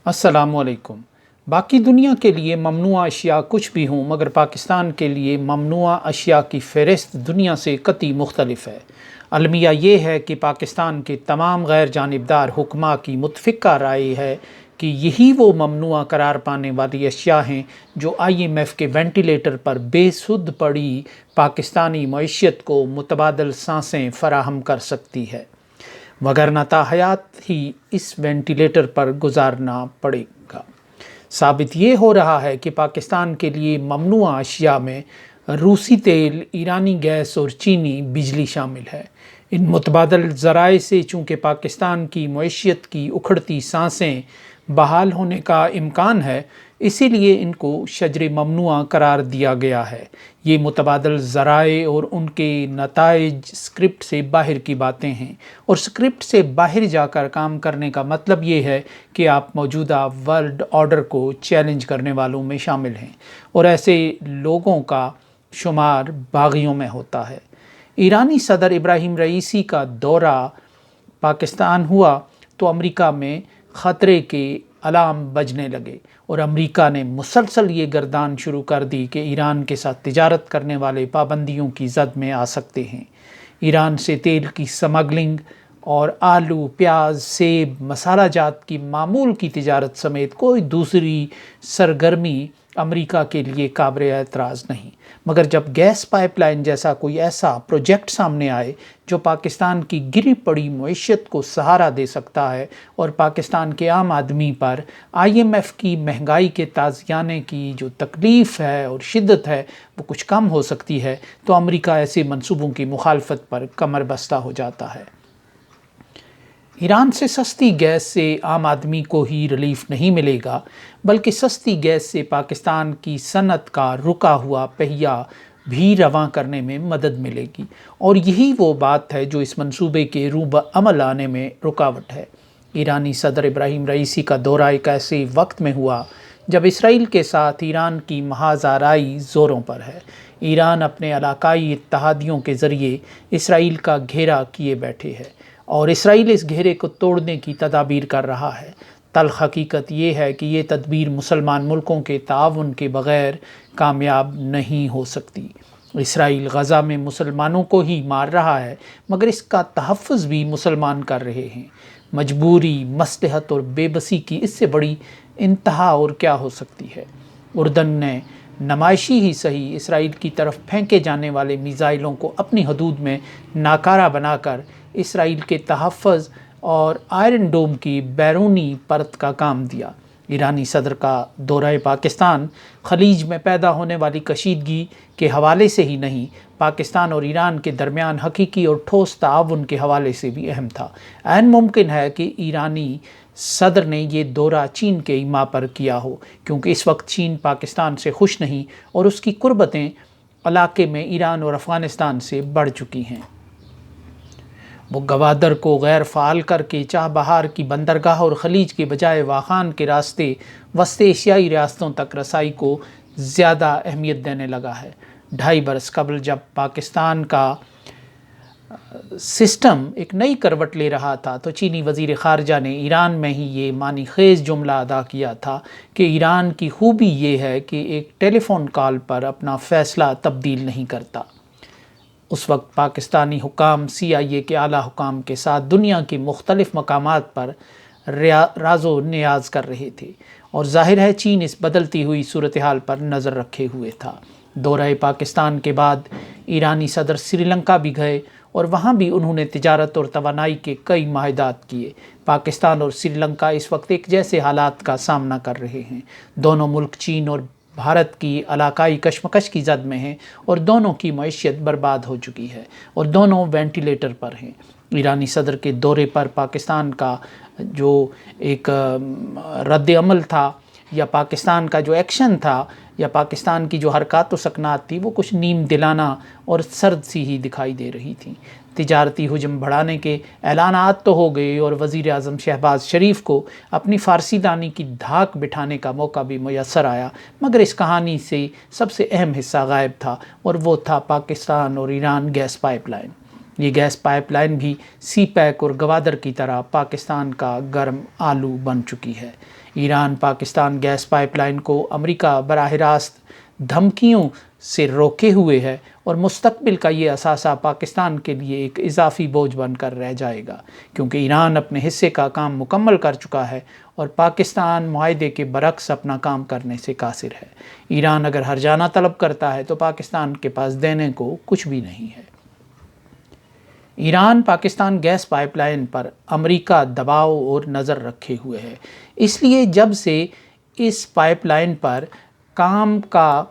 السلام علیکم۔ باقی دنیا کے لیے ممنوع اشیاء کچھ بھی ہوں، مگر پاکستان کے لیے ممنوع اشیاء کی فہرست دنیا سے قطعی مختلف ہے۔ المیہ یہ ہے کہ پاکستان کے تمام غیر جانبدار حکماء کی متفقہ رائے ہے کہ یہی وہ ممنوع قرار پانے والی اشیاء ہیں جو IMF کے وینٹیلیٹر پر بے سود پڑی پاکستانی معیشت کو متبادل سانسیں فراہم کر سکتی ہے، وگرنہ تا حیات ہی اس وینٹیلیٹر پر گزارنا پڑے گا۔ ثابت یہ ہو رہا ہے کہ پاکستان کے لیے ممنوع اشیاء میں روسی تیل، ایرانی گیس اور چینی بجلی شامل ہے۔ ان متبادل ذرائع سے چونکہ پاکستان کی معیشت کی اکھڑتی سانسیں بحال ہونے کا امکان ہے، اسی لیے ان کو شجر ممنوع قرار دیا گیا ہے۔ یہ متبادل ذرائع اور ان کے نتائج اسکرپٹ سے باہر کی باتیں ہیں، اور اسکرپٹ سے باہر جا کر کام کرنے کا مطلب یہ ہے کہ آپ موجودہ ورلڈ آرڈر کو چیلنج کرنے والوں میں شامل ہیں، اور ایسے لوگوں کا شمار باغیوں میں ہوتا ہے۔ ایرانی صدر ابراہیم رئیسی کا دورہ پاکستان ہوا تو امریکہ میں خطرے کے الارم بجنے لگے، اور امریکہ نے مسلسل یہ گردان شروع کر دی کہ ایران کے ساتھ تجارت کرنے والے پابندیوں کی زد میں آ سکتے ہیں۔ ایران سے تیل کی سمگلنگ اور آلو، پیاز، سیب، مسالہ جات کی معمول کی تجارت سمیت کوئی دوسری سرگرمی امریکہ کے لیے قابل اعتراض نہیں، مگر جب گیس پائپ لائن جیسا کوئی ایسا پروجیکٹ سامنے آئے جو پاکستان کی گری پڑی معیشت کو سہارا دے سکتا ہے اور پاکستان کے عام آدمی پر IMF کی مہنگائی کے تازیانے کی جو تکلیف ہے اور شدت ہے وہ کچھ کم ہو سکتی ہے، تو امریکہ ایسے منصوبوں کی مخالفت پر کمر بستہ ہو جاتا ہے۔ ایران سے سستی گیس سے عام آدمی کو ہی ریلیف نہیں ملے گا، بلکہ سستی گیس سے پاکستان کی صنعت کا رکا ہوا پہیہ بھی رواں کرنے میں مدد ملے گی، اور یہی وہ بات ہے جو اس منصوبے کے روب عمل آنے میں رکاوٹ ہے۔ ایرانی صدر ابراہیم رئیسی کا دورہ ایک ایسے وقت میں ہوا جب اسرائیل کے ساتھ ایران کی محاذ آرائی زوروں پر ہے۔ ایران اپنے علاقائی اتحادیوں کے ذریعے اسرائیل کا گھیرا کیے بیٹھے ہے، اور اسرائیل اس گھیرے کو توڑنے کی تدابیر کر رہا ہے۔ تلخ حقیقت یہ ہے کہ یہ تدبیر مسلمان ملکوں کے تعاون کے بغیر کامیاب نہیں ہو سکتی۔ اسرائیل غزہ میں مسلمانوں کو ہی مار رہا ہے، مگر اس کا تحفظ بھی مسلمان کر رہے ہیں۔ مجبوری، مصلحت اور بے بسی کی اس سے بڑی انتہا اور کیا ہو سکتی ہے؟ اردن نے نمائشی ہی صحیح اسرائیل کی طرف پھینکے جانے والے میزائلوں کو اپنی حدود میں ناکارہ بنا کر اسرائیل کے تحفظ اور آئرن ڈوم کی بیرونی پرت کا کام دیا۔ ایرانی صدر کا دورہ پاکستان خلیج میں پیدا ہونے والی کشیدگی کے حوالے سے ہی نہیں، پاکستان اور ایران کے درمیان حقیقی اور ٹھوس تعاون کے حوالے سے بھی اہم تھا۔ عین ممکن ہے کہ ایرانی صدر نے یہ دورہ چین کے ایما پر کیا ہو، کیونکہ اس وقت چین پاکستان سے خوش نہیں، اور اس کی قربتیں علاقے میں ایران اور افغانستان سے بڑھ چکی ہیں۔ وہ گوادر کو غیر فعال کر کے چاہ بہار کی بندرگاہ اور خلیج کے بجائے واخان کے راستے وسط ایشیائی ریاستوں تک رسائی کو زیادہ اہمیت دینے لگا ہے۔ 2.5 برس قبل جب پاکستان کا سسٹم ایک نئی کروٹ لے رہا تھا تو چینی وزیر خارجہ نے ایران میں ہی یہ معنی خیز جملہ ادا کیا تھا کہ ایران کی خوبی یہ ہے کہ ایک ٹیلی فون کال پر اپنا فیصلہ تبدیل نہیں کرتا۔ اس وقت پاکستانی حکام CIA کے اعلیٰ حکام کے ساتھ دنیا کے مختلف مقامات پر راز و نیاز کر رہے تھے، اور ظاہر ہے چین اس بدلتی ہوئی صورتحال پر نظر رکھے ہوئے تھا۔ دورہ پاکستان کے بعد ایرانی صدر سری لنکا بھی گئے، اور وہاں بھی انہوں نے تجارت اور توانائی کے کئی معاہدات کیے۔ پاکستان اور سری لنکا اس وقت ایک جیسے حالات کا سامنا کر رہے ہیں۔ دونوں ملک چین اور بھارت کی علاقائی کشمکش کی زد میں ہیں، اور دونوں کی معیشت برباد ہو چکی ہے، اور دونوں وینٹیلیٹر پر ہیں۔ ایرانی صدر کے دورے پر پاکستان کا جو ایک رد عمل تھا، یا پاکستان کا جو ایکشن تھا، یا پاکستان کی جو حرکات و سکنات تھی، وہ کچھ نیم دلانہ اور سرد سی ہی دکھائی دے رہی تھیں۔ تجارتی حجم بڑھانے کے اعلانات تو ہو گئے، اور وزیر اعظم شہباز شریف کو اپنی فارسی دانی کی دھاک بٹھانے کا موقع بھی میسر آیا، مگر اس کہانی سے سب سے اہم حصہ غائب تھا، اور وہ تھا پاکستان اور ایران گیس پائپ لائن۔ یہ گیس پائپ لائن بھی سی پیک اور گوادر کی طرح پاکستان کا گرم آلو بن چکی ہے۔ Iran Pakistan gas pipeline کو امریکہ براہ راست دھمکیوں سے روکے ہوئے ہے اور مستقبل کا یہ اثاثہ پاکستان کے لیے ایک اضافی بوجھ بن کر رہ جائے گا، کیونکہ ایران اپنے حصے کا کام مکمل کر چکا ہے اور پاکستان معاہدے کے برعکس اپنا کام کرنے سے قاصر ہے۔ ایران اگر ہرجانہ طلب کرتا ہے تو پاکستان کے پاس دینے کو کچھ بھی نہیں ہے۔ Iran Pakistan gas pipeline پر امریکہ دباؤ اور نظر رکھے ہوئے ہے، اس لیے جب سے اس پائپ لائن پر کام کا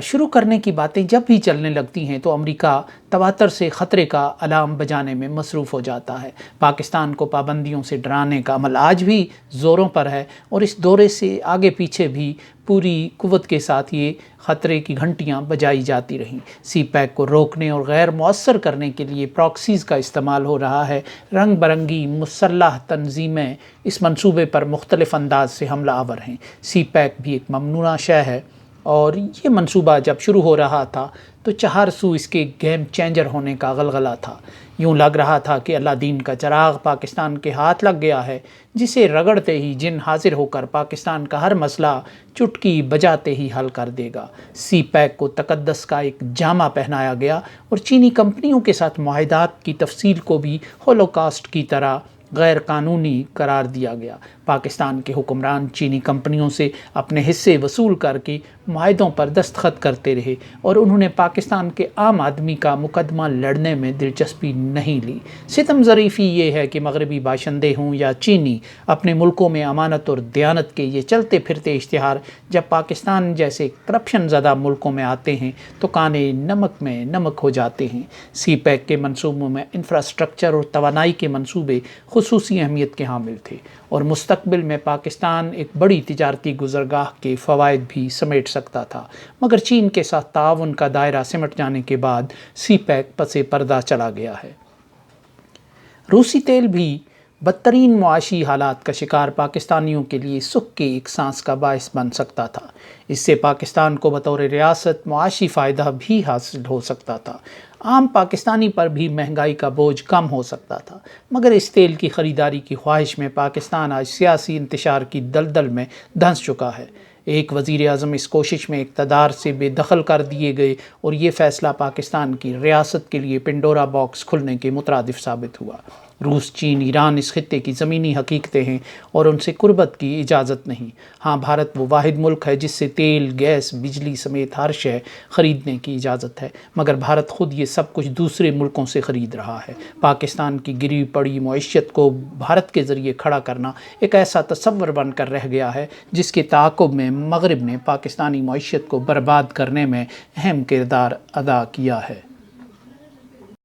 شروع کرنے کی باتیں جب بھی چلنے لگتی ہیں تو امریکہ تواتر سے خطرے کا الارم بجانے میں مصروف ہو جاتا ہے۔ پاکستان کو پابندیوں سے ڈرانے کا عمل آج بھی زوروں پر ہے اور اس دورے سے آگے پیچھے بھی پوری قوت کے ساتھ یہ خطرے کی گھنٹیاں بجائی جاتی رہیں۔ سی پیک کو روکنے اور غیر مؤثر کرنے کے لیے پراکسیز کا استعمال ہو رہا ہے۔ رنگ برنگی مسلح تنظیمیں اس منصوبے پر مختلف انداز سے حملہ آور ہیں۔ سی پیک بھی ایک ممنوعہ شے ہے اور یہ منصوبہ جب شروع ہو رہا تھا تو چہار سو اس کے گیم چینجر ہونے کا غلغلہ تھا۔ یوں لگ رہا تھا کہ اللہ دین کا چراغ پاکستان کے ہاتھ لگ گیا ہے، جسے رگڑتے ہی جن حاضر ہو کر پاکستان کا ہر مسئلہ چٹکی بجاتے ہی حل کر دے گا۔ سی پیک کو تقدس کا ایک جامہ پہنایا گیا اور چینی کمپنیوں کے ساتھ معاہدات کی تفصیل کو بھی ہولوکاسٹ کی طرح غیر قانونی قرار دیا گیا۔ پاکستان کے حکمران چینی کمپنیوں سے اپنے حصے وصول کر کے معاہدوں پر دستخط کرتے رہے اور انہوں نے پاکستان کے عام آدمی کا مقدمہ لڑنے میں دلچسپی نہیں لی۔ ستم ظریفی یہ ہے کہ مغربی باشندے ہوں یا چینی، اپنے ملکوں میں امانت اور دیانت کے یہ چلتے پھرتے اشتہار جب پاکستان جیسے کرپشن زدہ ملکوں میں آتے ہیں تو کانے نمک میں نمک ہو جاتے ہیں۔ سی پیک کے منصوبوں میں انفراسٹرکچر اور توانائی کے منصوبے خصوصی اہمیت کے حامل تھے اور مستقبل میں پاکستان ایک بڑی تجارتی گزرگاہ کے فوائد بھی سمیٹ سکتا تھا، مگر چین کے ساتھ تعاون کا دائرہ سمٹ جانے کے بعد سی پیک پس پردہ چلا گیا ہے۔ روسی تیل بھی بدترین معاشی حالات کا شکار پاکستانیوں کے لیے سکھ کے ایک سانس کا باعث بن سکتا تھا۔ اس سے پاکستان کو بطور ریاست معاشی فائدہ بھی حاصل ہو سکتا تھا۔ عام پاکستانی پر بھی مہنگائی کا بوجھ کم ہو سکتا تھا، مگر اس تیل کی خریداری کی خواہش میں پاکستان آج سیاسی انتشار کی دلدل میں دھنس چکا ہے۔ ایک وزیر اعظم اس کوشش میں اقتدار سے بے دخل کر دیے گئے اور یہ فیصلہ پاکستان کی ریاست کے لیے پنڈورا باکس کھلنے کے مترادف ثابت ہوا۔ روس، چین، ایران اس خطے کی زمینی حقیقتیں ہیں اور ان سے قربت کی اجازت نہیں۔ ہاں، بھارت وہ واحد ملک ہے جس سے تیل، گیس، بجلی سمیت ہر شے خریدنے کی اجازت ہے، مگر بھارت خود یہ سب کچھ دوسرے ملکوں سے خرید رہا ہے۔ پاکستان کی گری پڑی معیشت کو بھارت کے ذریعے کھڑا کرنا ایک ایسا تصور بن کر رہ گیا ہے جس کے تعاقب میں مغرب نے پاکستانی معیشت کو برباد کرنے میں اہم کردار ادا کیا ہے۔